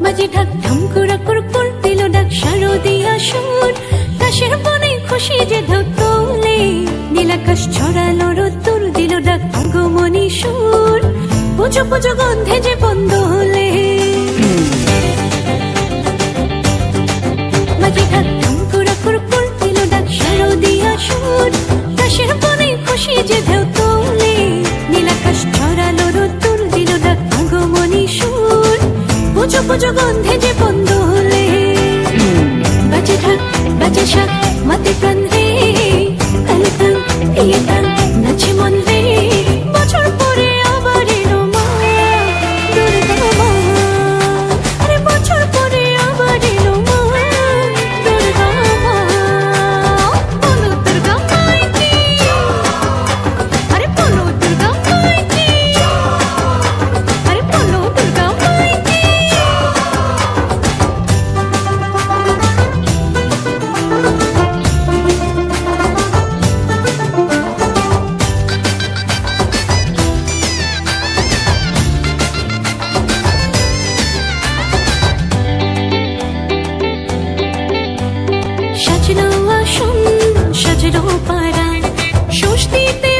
বাজে ঢাক ঢাম কুড়া কুড়কুড় দিল ডাক শারদিয়া সুর কাশের বনে খুশি যে ঢাক তোলে নীলাকাশ ছড়ালো রোদ্দুর দিল ডাক আগমনী সুর পুজো পুজো গন্ধে যে বন্ধ হলে বাজে ঢাক ঢাম কুড়া কুড়কুড় দিল ডাক শারদিয়া সুর কাশের বনে খুশি যে ঢাক তোলে নীলাকাশ ছড়ালো রোদ্দুর দিল ডাক আগমনী সুর পুজো পুজো গন্ধে যে বন্ধ হলে বাজে ঢাক বাজে শাক মাতে প্রাণ রে তালে তাল দিয়ে তাল নাচে মন রে বছর পরে আবার এলো মা দুর্গা মা আরে বছর পরে আবার এলো মা দুর্গা মা বলো দুর্গা মাই কি আরে বলো দুর্গা মাই কি আরে বলো দুর্গা মাই কি সাজলো আসন সাজলো পাড়া ষষ্ঠীতে